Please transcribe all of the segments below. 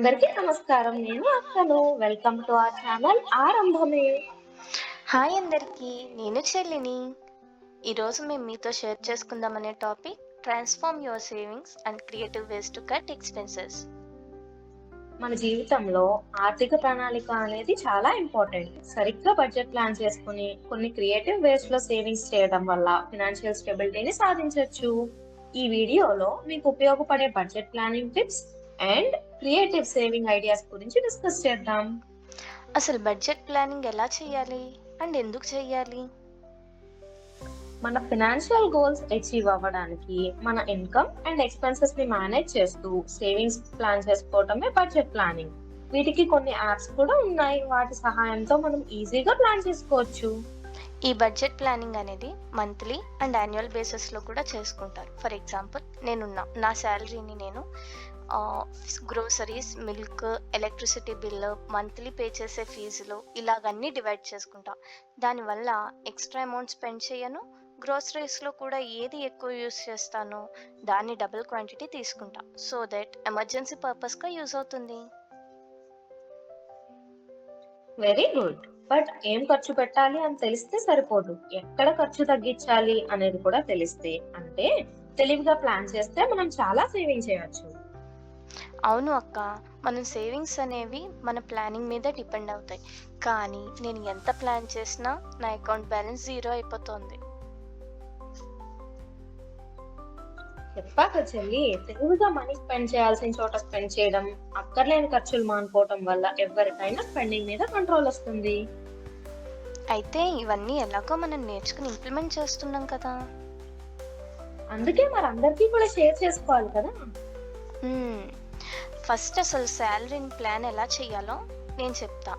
అందరికీ నమస్కారం. నేను అక్కను. Welcome to our channel Aarambhame. Hi అందరికీ, నేను చెల్లిని. ఈరోజు మేము మీతో షేర్ చేసుకుందామనే topic transform your savings and creative ways to cut expenses. మన జీవితంలో ఆర్థిక ప్రణాళిక అనేది చాలా ఇంపార్టెంట్. సరిగ్గా బడ్జెట్ ప్లాన్ చేసుకుని కొన్ని క్రియేటివ్ వేస్ లో సేవింగ్స్ చేయడం వల్ల ఫినాన్షియల్ స్టెబిలిటీని సాధించొచ్చు. ఈ వీడియోలో మీకు ఉపయోగపడే budget planning tips and creative saving ideas గురించి డిస్కస్ చేద్దాం. అసలు బడ్జెట్ ప్లానింగ్ ఎలా చేయాలి అండ్ ఎందుకు చేయాలి? మన ఫినాన్షియల్ గోల్స్ అచీవ్ అవ్వడానికి మన ఇన్కమ్ అండ్ ఎక్స్పెన్సెస్ ని మేనేజ్ చేస్తూ సేవింగ్స్ ప్లాన్ చేసుకోవటమే బడ్జెట్ ప్లానింగ్. వీటికి కొన్ని యాప్స్ కూడా ఉన్నాయి. వాటి సహాయంతో మనం ఈజీగా ప్లాన్ చేసుకోవచ్చు. ఈ బడ్జెట్ ప్లానింగ్ అనేది మంత్లీ అండ్ యాన్యువల్ బేసిస్లో కూడా చేసుకుంటారు. ఫర్ ఎగ్జాంపుల్, నా శాలరీని నేను groceries, milk, electricity bill, monthly pay చేసే ఫీజులు ఇలాగన్నీ డివైడ్ చేసుకుంటా. దానివల్ల ఎక్స్ట్రా అమౌంట్ స్పెండ్ చేయను. గ్రోసరీస్లో కూడా ఏది ఎక్కువ యూస్ చేస్తానో దాన్ని డబుల్ క్వాంటిటీ తీసుకుంటా, సో దట్ ఎమర్జెన్సీ పర్పస్గా యూజ్ అవుతుంది. Very good. బట్ ఏం ఖర్చు పెట్టాలి అని తెలిస్తే సరిపోదు. ఎక్కడ ఖర్చు తగ్గించాలి అనేది కూడా తెలిస్తే, అంటే తెలివిగా ప్లాన్ చేస్తే మనం చాలా సేవింగ్ చేయొచ్చు. అవును అక్క, మనం సేవింగ్స్ అనేవి మన ప్లానింగ్ మీద డిపెండ్ అవుతాయి. కానీ నేను ఎంత ప్లాన్ చేసినా నా అకౌంట్ బ్యాలెన్స్ జీరో అయిపోతుంది. చెప్పాక చెల్లి, తెలివిగా మనీ స్పెండ్ చేయాల్సిన చోట స్పెండ్ చేయడం, అక్కర్లేని ఖర్చులు మానుకోవటం వల్ల ఎవరికైనా స్పెండింగ్ మీద కంట్రోల్ వస్తుంది. అయితే ఇవన్నీ ఎలాగో మనం నేర్చుకుని ఇంప్లిమెంట్ చేస్తున్నాం కదా. అందుకే మరి అందరికీ కూడా షేర్ చేసుకోవాలి కదా. ఫస్ట్ అసలు శాలరీని ప్లాన్ ఎలా చేయాలో నేను చెప్తా.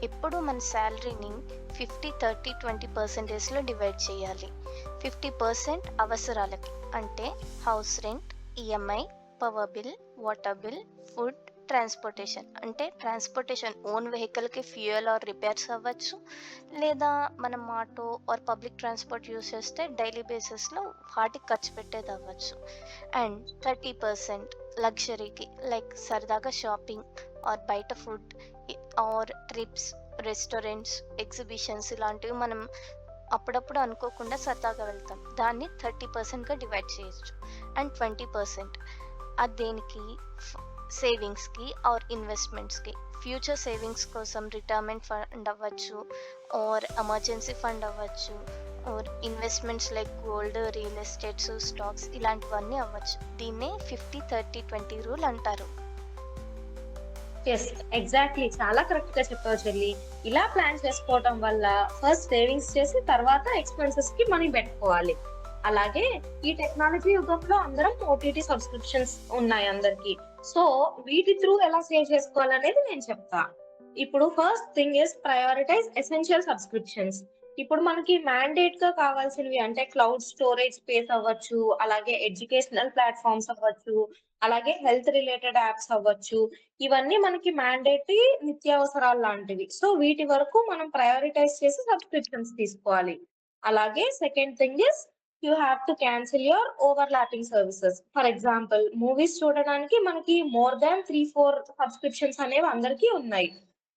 ఎప్పుడు మన శాలరీని 50, 30, 20%లో డివైడ్ చేయాలి. 50% అవసరాలకి, అంటే house rent, EMI, power bill, water bill, food, transportation. అంటే ట్రాన్స్పోర్టేషన్ ఓన్ వెహికల్కి ఫ్యూయల్ ఆర్ రిపేర్స్ అవ్వచ్చు, లేదా మనం auto or public transport use చేస్తే డైలీ బేసిస్లో వాటికి ఖర్చు పెట్టేది అవ్వచ్చు. అండ్ 30% లగ్జరీకి, లైక్ సరదాగా షాపింగ్ ఆర్ బయట food or trips, restaurants, exhibitions ఇలాంటివి మనం అప్పుడప్పుడు అనుకోకుండా సరదాగా వెళ్తాం. దాన్ని 30%గా డివైడ్ చేయొచ్చు. అండ్ 20% అది దేనికి? సేవింగ్స్కి ఆర్ ఇన్వెస్ట్మెంట్స్కి. ఫ్యూచర్ సేవింగ్స్ కోసం రిటైర్మెంట్ ఫండ్ అవ్వచ్చు, ఆర్ ఎమర్జెన్సీ ఫండ్ అవ్వచ్చు, or investments like gold, real estates, stocks ఇలాంటివన్నీ అవ్వచ్చు. దీన్నే 50, 30, 20 రూల్ అంటారు. ఎస్, ఎగ్జాక్ట్లీ, చాలా కరెక్ట్ గా చెప్పావు చెల్లి. ఇలా ప్లాన్ చేసుకోవటం వల్ల ఫస్ట్ సేవింగ్స్ చేసి తర్వాత ఎక్స్పెన్సెస్ కి మనీ పెట్టుకోవాలి. అలాగే ఈ టెక్నాలజీ యుగంలో అందరం ఓటీటీ సబ్స్క్రిప్షన్స్ ఉన్నాయి అందరికి. సో వీటి త్రూ ఎలా సేవ్ చేసుకోవాలనేది నేను చెప్తా. ఇప్పుడు first thing is prioritise essential subscriptions. ఇప్పుడు మనకి మ్యాండేట్ గా కావాల్సినవి అంటే క్లౌడ్ స్టోరేజ్ స్పేస్ అవ్వచ్చు, అలాగే ఎడ్యుకేషనల్ ప్లాట్ఫామ్స్ అవ్వచ్చు, అలాగే హెల్త్ రిలేటెడ్ యాప్స్ అవ్వచ్చు. ఇవన్నీ మనకి మ్యాండేటరీ నిత్యావసరాలు లాంటివి. సో వీటి వరకు మనం ప్రయారిటైజ్ చేసి సబ్స్క్రిప్షన్స్ తీసుకోవాలి. అలాగే second thing is you have to cancel your overlapping services. For example, movies చూడడానికి మనకి మోర్ దాన్ 3, 4 సబ్స్క్రిప్షన్స్ అనేవి అందరికీ ఉన్నాయి.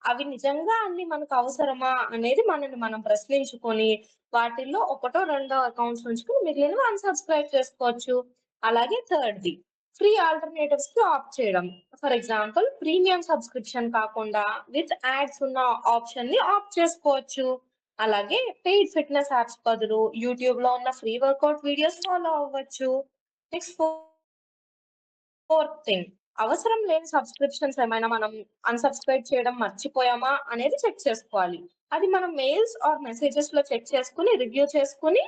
అవి నిజంగా అన్ని మనకు అవసరమా అనేది మనల్ని మనం ప్రశ్నించుకొని వాటిల్లో ఒకటో రెండో అకౌంట్స్ ఉంచుకుని మిగిలినవి అన్‌సబ్‌స్క్రైబ్ చేసుకోవచ్చు. అలాగే థర్డ్‌ది ఫ్రీ ఆల్టర్‌నేటివ్స్ కి ఆప్ట్ చేయడం. ఫర్ ఎగ్జాంపుల్, ప్రీమియం సబ్స్క్రిప్షన్ కాకుండా విత్ యాడ్స్ ఉన్న ఆప్షన్ ని ఆప్ట్ చేసుకోవచ్చు. అలాగే పెయిడ్ ఫిట్‌నెస్ యాప్స్ బదులు యూట్యూబ్‌లో ఉన్న ఫ్రీ వర్కౌట్ వీడియోస్ ఫాలో అవ్వచ్చు. నెక్స్ట్ ఫోర్త్ థింగ్, అవసరం లేని సబ్స్క్రిప్షన్స్ ఏమైనా మనం అన్‌సబ్‌స్క్రైబ్ చేయడం మర్చిపోయామా అనేది చెక్ చేసుకోవాలి. అది మనం మెయిల్స్ ఆర్ మెసేజెస్ లో చెక్ చేసుకొని రివ్యూ చేసుకొని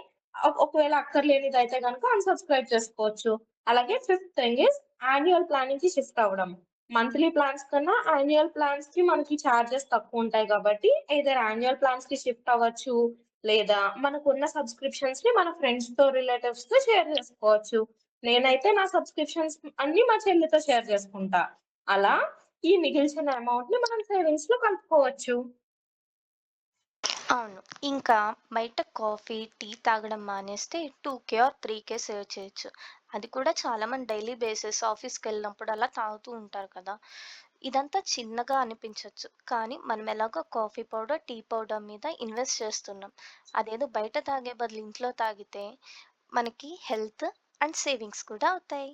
ఒకవేళ అక్కర్లేనిదైతే గనుక అన్‌సబ్‌స్క్రైబ్ చేసుకోవచ్చు. అలాగే fifth thing is annual planning కి షిఫ్ట్ అవ్వడం. మంత్లీ ప్లాన్స్ కన్నా యాన్యుయల్ ప్లాన్స్ కి మనకి చార్జెస్ తక్కువ ఉంటాయి కాబట్టి ఐదర్ యాన్యుయల్ ప్లాన్స్ కి షిఫ్ట్ అవ్వచ్చు, లేదా మనకున్న సబ్స్క్రిప్షన్స్ ని మన ఫ్రెండ్స్ తో రిలేటివ్స్ తో షేర్ చేసుకోవచ్చు. నేనైతే నా సబ్స్క్రిప్షన్స్ అన్ని మా చెల్లితో షేర్ చేసుకుంటా. అలా ఈ మిగిల్చిన అమౌంట్ ని మనం సేవింగ్స్ లో కలుపుకోవచ్చు. అవును. ఇంకా బయట కాఫీ, టీ తాగడం మానేస్తే 2K ఆర్ 3K సేవ్ చేయొచ్చు. అది కూడా చాలామంది డైలీ బేసిస్ ఆఫీస్‌కెళ్ళినప్పుడు అలా తాగుతూ ఉంటారు కదా. ఇదంతా చిన్నగా అనిపించొచ్చు. కానీ మనం ఎలాగో కాఫీ పౌడర్, టీ పౌడర్ మీద ఇన్వెస్ట్ చేస్తున్నాం. అదేదో బయట తాగే బదులు ఇంట్లో తాగితే మనకి హెల్త్ అండ్ సేవింగ్స్ కూడా అవుతాయి.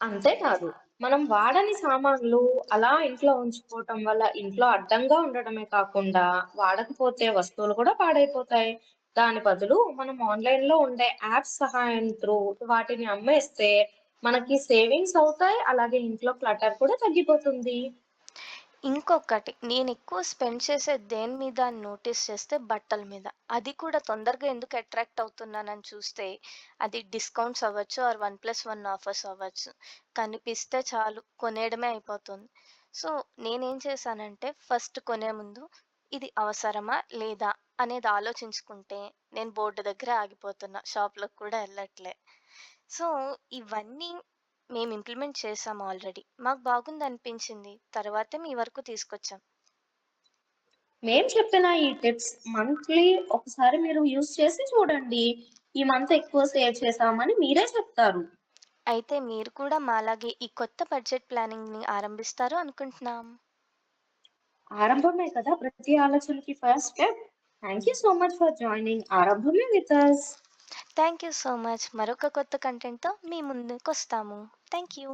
అంతేకాదు, మనం వాడని సామాన్లు అలా ఇంట్లో ఉంచుకోవటం వల్ల ఇంట్లో అడ్డంగా ఉండటమే కాకుండా, వాడకపోతే వస్తువులు కూడా పాడైపోతాయి. దాని బదులు మనం ఆన్‌లైన్‌లో ఉండే యాప్స్ సహాయం త్రూ వాటిని అమ్మేస్తే మనకి సేవింగ్స్ అవుతాయి. అలాగే ఇంట్లో క్లటర్ కూడా తగ్గిపోతుంది. ఇంకొకటి నేనెక్కువ స్పెండ్ చేసేది దేని మీద అని నోటీస్ చేస్తే బట్టల మీద. అది కూడా తొందరగా ఎందుకు అట్రాక్ట్ అవుతున్నానని చూస్తే, అది డిస్కౌంట్స్ అవ్వచ్చు ఆర్ 1+1 ఆఫర్స్ అవ్వచ్చు. కనిపిస్తే చాలు కొనేయడమే అయిపోతుంది. సో, నేనేం చేశానంటే ఫస్ట్ కొనే ముందు ఇది అవసరమా? లేదా? అనేది ఆలోచించుకుంటే నేను బోర్డ్ దగ్గరే ఆగిపోతున్నా. షాప్‌లోకి కూడా ఎళ్ళట్లే. సో, ఇవన్నీ మేము ఇంప్లిమెంట్ చేసాం ఆల్రెడీ. మాకు బాగుందనిపించింది. తర్వాతే మీ వరకు తీసుకొచ్చాం. మేం చెప్పిన ఈ టిప్స్ మంత్లీ ఒకసారి మీరు యూజ్ చేసి చూడండి. ఈ మంత్ ఎక్కువ సేవ్ చేశామని మీరే చెప్తారు. అయితే మీరు కూడా మాలాగే ఈ కొత్త బడ్జెట్ ప్లానింగ్‌ని ఆరంభిస్తారు అనుకుంటున్నాం. ఆరంభమే కదా ప్రతి ఆలోచనకి first step. Thank you so much for joining Aarambhame with us. Thank you so much. మరొక కొత్త కంటెంట్‌తో మీ ముందుకొస్తాము. Thank you.